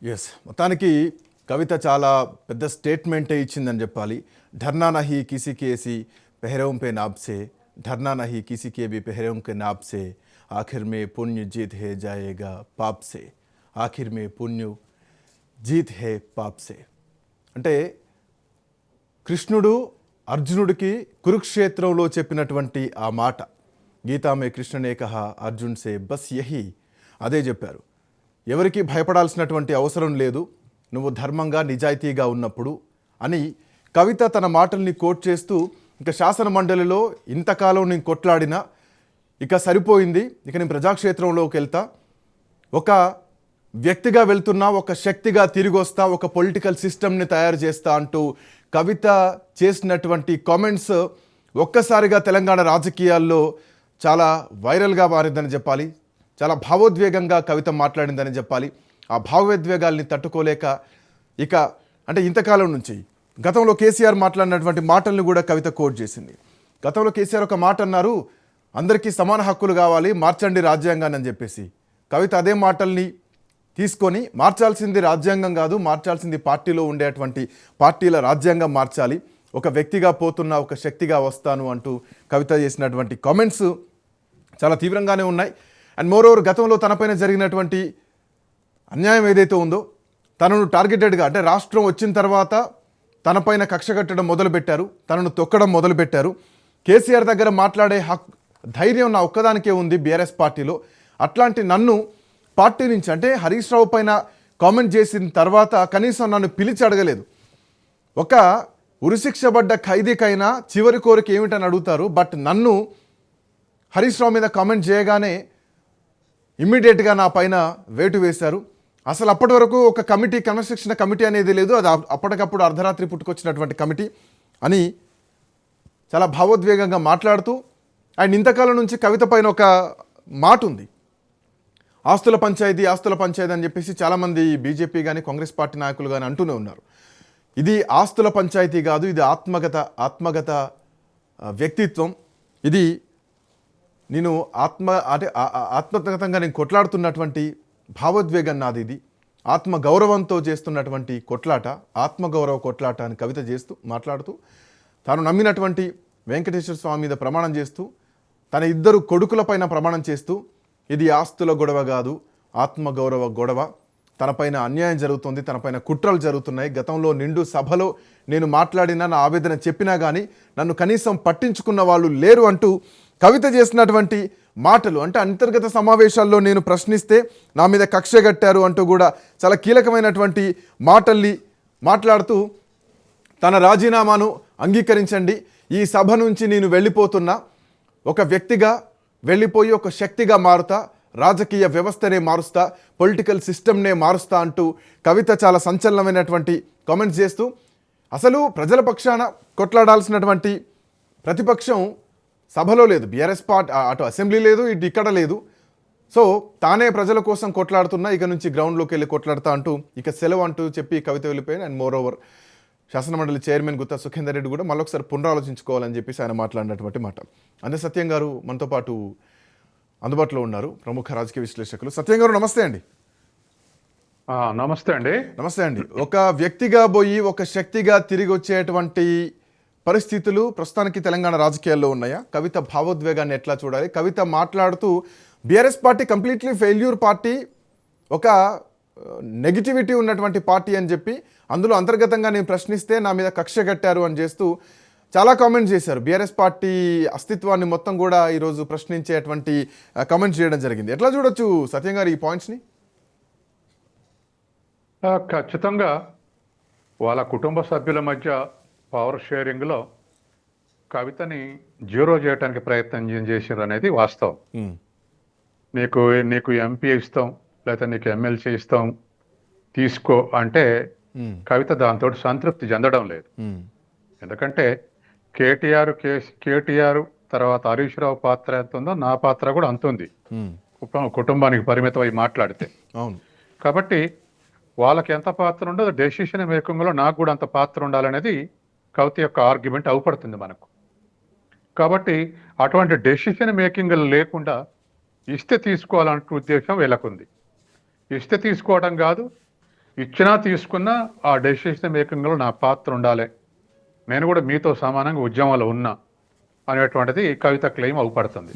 Yes, మొత్తానికి కవిత చాలా పెద్ద స్టేట్మెంటే ఇచ్చిందని చెప్పాలి. ధర్నా నహీ కిసి కేసి పెహరవం పే నాబ్సే, ధర్నా నహీ కిసి కే బి పెహరవం కే నాబ్సే, ఆఖిర్ మే పుణ్య జీత్ హే జాయేగా పాప్సే, ఆఖిర్ మే పుణ్య జీత్ హే పాప్సే. అంటే కృష్ణుడు అర్జునుడికి కురుక్షేత్రంలో చెప్పినటువంటి ఆ మాట, గీతా మే కృష్ణనే కహా అర్జున్ సే బస్ యహీ, అదే చెప్పారు. ఎవరికి భయపడాల్సినటువంటి అవసరం లేదు నువ్వు ధర్మంగా నిజాయితీగా ఉన్నప్పుడు అని కవిత తన మాటల్ని కోట్ చేస్తూ, ఇక శాసన మండలిలో ఇంతకాలం నేను కొట్లాడినా ఇక సరిపోయింది, ఇక నేను ప్రజాక్షేత్రంలోకి వెళ్తా, ఒక వ్యక్తిగా వెళ్తున్నా, ఒక శక్తిగా తిరిగి వస్తా, ఒక పొలిటికల్ సిస్టమ్ని తయారు చేస్తా అంటూ కవిత చేసినటువంటి కామెంట్స్ ఒక్కసారిగా తెలంగాణ రాజకీయాల్లో చాలా వైరల్గా మారిందని చెప్పాలి. చాలా భావోద్వేగంగా కవిత మాట్లాడిందని చెప్పాలి. ఆ భావోద్వేగాల్ని తట్టుకోలేక ఇక అంటే ఇంతకాలం నుంచి గతంలో కేసీఆర్ మాట్లాడినటువంటి మాటల్ని కూడా కవిత కోట్ చేసింది. గతంలో కేసీఆర్ ఒక మాట అన్నారు, అందరికీ సమాన హక్కులు కావాలి, మార్చండి రాజ్యాంగాన్ని అని చెప్పేసి. కవిత అదే మాటల్ని తీసుకొని మార్చాల్సింది రాజ్యాంగం కాదు, మార్చాల్సింది పార్టీలో ఉండేటువంటి పార్టీల రాజ్యాంగం మార్చాలి, ఒక వ్యక్తిగా పోతున్నా ఒక శక్తిగా వస్తాను అంటూ కవిత చేసినటువంటి కామెంట్స్ చాలా తీవ్రంగానే ఉన్నాయి. అండ్ మోరోవర్ గతంలో తనపైన జరిగినటువంటి అన్యాయం ఏదైతే ఉందో, తనను టార్గెటెడ్గా అంటే రాష్ట్రం వచ్చిన తర్వాత తనపైన కక్ష కట్టడం మొదలుపెట్టారు, తనను తొక్కడం మొదలుపెట్టారు. కేసీఆర్ దగ్గర మాట్లాడే ధైర్యం నా ఒక్కదానికే ఉంది బీఆర్ఎస్ పార్టీలో, అట్లాంటి నన్ను పార్టీ నుంచి అంటే హరీష్ రావు పైన కామెంట్ చేసిన తర్వాత కనీసం నన్ను పిలిచి అడగలేదు. ఒక ఉరిశిక్ష పడ్డ ఖైదీకైనా చివరి కోరిక ఏమిటని అడుగుతారు, బట్ నన్ను హరీష్ రావు మీద కామెంట్ చేయగానే ఇమ్మీడియట్గా నా పైన వేటు వేశారు. అసలు అప్పటి వరకు ఒక కమిటీ, క్రమశిక్షణ కమిటీ అనేది లేదు, అది అప్పటికప్పుడు అర్ధరాత్రి పుట్టుకొచ్చినటువంటి కమిటీ అని చాలా భావోద్వేగంగా మాట్లాడుతూ, అండ్ ఇంతకాలం నుంచి కవిత పైన ఒక మాట ఉంది, ఆస్తుల పంచాయతీ అని చెప్పేసి చాలామంది బీజేపీ కానీ కాంగ్రెస్ పార్టీ నాయకులు కానీ అంటూనే ఉన్నారు. ఇది ఆస్తుల పంచాయతీ కాదు, ఇది ఆత్మగత వ్యక్తిత్వం, ఇది నేను ఆత్మగతంగా నేను కొట్లాడుతున్నటువంటి భావోద్వేగం నాది, ఇది ఆత్మగౌరవంతో చేస్తున్నటువంటి కొట్లాట, ఆత్మగౌరవ కొట్లాట అని కవిత మాట్లాడుతూ తాను నమ్మినటువంటి వెంకటేశ్వర స్వామి మీద ప్రమాణం చేస్తూ, తన ఇద్దరు కొడుకులపైన ప్రమాణం చేస్తూ, ఇది ఆస్తుల గొడవ కాదు, ఆత్మగౌరవ గొడవ, తనపైన అన్యాయం జరుగుతుంది, తనపైన కుట్రలు జరుగుతున్నాయి, గతంలో నిండు సభలో నేను మాట్లాడినా, నా ఆవేదన చెప్పినా కానీ నన్ను కనీసం పట్టించుకున్న వాళ్ళు లేరు అంటూ కవిత చేసినటువంటి మాటలు, అంటే అంతర్గత సమావేశాల్లో నేను ప్రశ్నిస్తే నా మీద కక్ష కట్టారు అంటూ కూడా చాలా కీలకమైనటువంటి మాటల్ని మాట్లాడుతూ, తన రాజీనామాను అంగీకరించండి, ఈ సభ నుంచి నేను వెళ్ళిపోతున్నా, ఒక వ్యక్తిగా వెళ్ళిపోయి ఒక శక్తిగా మారుతా, రాజకీయ వ్యవస్థనే మారుస్తా, పొలిటికల్ సిస్టమ్నే మారుస్తా అంటూ కవిత చాలా సంచలనమైనటువంటి కామెంట్స్ చేస్తూ, అసలు ప్రజల పక్షాన కొట్లాడాల్సినటువంటి ప్రతిపక్షం సభలో లేదు, బీఆర్ఎస్ పార్టీ అటు అసెంబ్లీ లేదు, ఇటు ఇక్కడ లేదు, సో తానే ప్రజల కోసం కొట్లాడుతున్నా, ఇక నుంచి గ్రౌండ్లోకి వెళ్ళి కొట్లాడుతా అంటూ ఇక సెలవు అంటూ చెప్పి కవిత వెళ్ళిపోయాను. అండ్ మోర్ ఓవర్ శాసనమండలి చైర్మన్ గుత్తా సుఖేందర్ రెడ్డి కూడా మళ్ళొకసారి పునరాలోచించుకోవాలని చెప్పేసి ఆయన మాట్లాడినటువంటి మాట. అందే సత్యం గారు మనతో పాటు అందుబాటులో ఉన్నారు, ప్రముఖ రాజకీయ విశ్లేషకులు. సత్యం గారు నమస్తే అండి. నమస్తే అండి. ఒక వ్యక్తిగా పోయి ఒక శక్తిగా తిరిగి వచ్చేటువంటి పరిస్థితులు ప్రస్తుతానికి తెలంగాణ రాజకీయాల్లో ఉన్నాయా? కవిత భావోద్వేగాన్ని ఎట్లా చూడాలి? కవిత మాట్లాడుతూ BRS party completely failure party, ఒక నెగిటివిటీ ఉన్నటువంటి పార్టీ అని చెప్పి, అందులో అంతర్గతంగా నేను ప్రశ్నిస్తే నా మీద కక్ష కట్టారు అని చేస్తూ చాలా కామెంట్స్ చేశారు. బీఆర్ఎస్ పార్టీ అస్తిత్వాన్ని మొత్తం కూడా ఈరోజు ప్రశ్నించేటువంటి కామెంట్స్ చేయడం జరిగింది. ఎట్లా చూడొచ్చు సత్యం గారు ఈ పాయింట్స్ని? ఖచ్చితంగా వాళ్ళ కుటుంబ సభ్యుల మధ్య పవర్ షేరింగ్లో కవితని జీరో చేయడానికి ప్రయత్నం చేశారు అనేది వాస్తవం. నీకు ఎంపీ ఇస్తాం, లేకపోతే నీకు ఎమ్మెల్సీ ఇస్తాం, తీసుకో అంటే కవిత దాంతో సంతృప్తి చెందడం లేదు. ఎందుకంటే కేటీఆర్ తర్వాత హరీష్ రావు పాత్ర ఎంత ఉందో నా పాత్ర కూడా అంత ఉంది, కుటుంబానికి పరిమితం అయి మాట్లాడితే. కాబట్టి వాళ్ళకి ఎంత పాత్ర ఉండో డెసిషన్ మేకింగ్లో నాకు కూడా అంత పాత్ర ఉండాలనేది కవిత యొక్క ఆర్గ్యుమెంట్ అవుపడుతుంది మనకు. కాబట్టి అటువంటి డెసిషన్ మేకింగ్ లేకుండా ఇస్తే తీసుకోవాలంటే ఉద్దేశం వీళ్ళకుంది. ఇస్తే తీసుకోవడం కాదు, ఇచ్చినా తీసుకున్నా ఆ డెసిషన్ మేకింగ్లో నా పాత్ర ఉండాలి, నేను కూడా మీతో సమానంగా ఉద్యమంలో ఉన్నా అనేటువంటిది కవిత క్లెయిమ్ అవుపడుతుంది.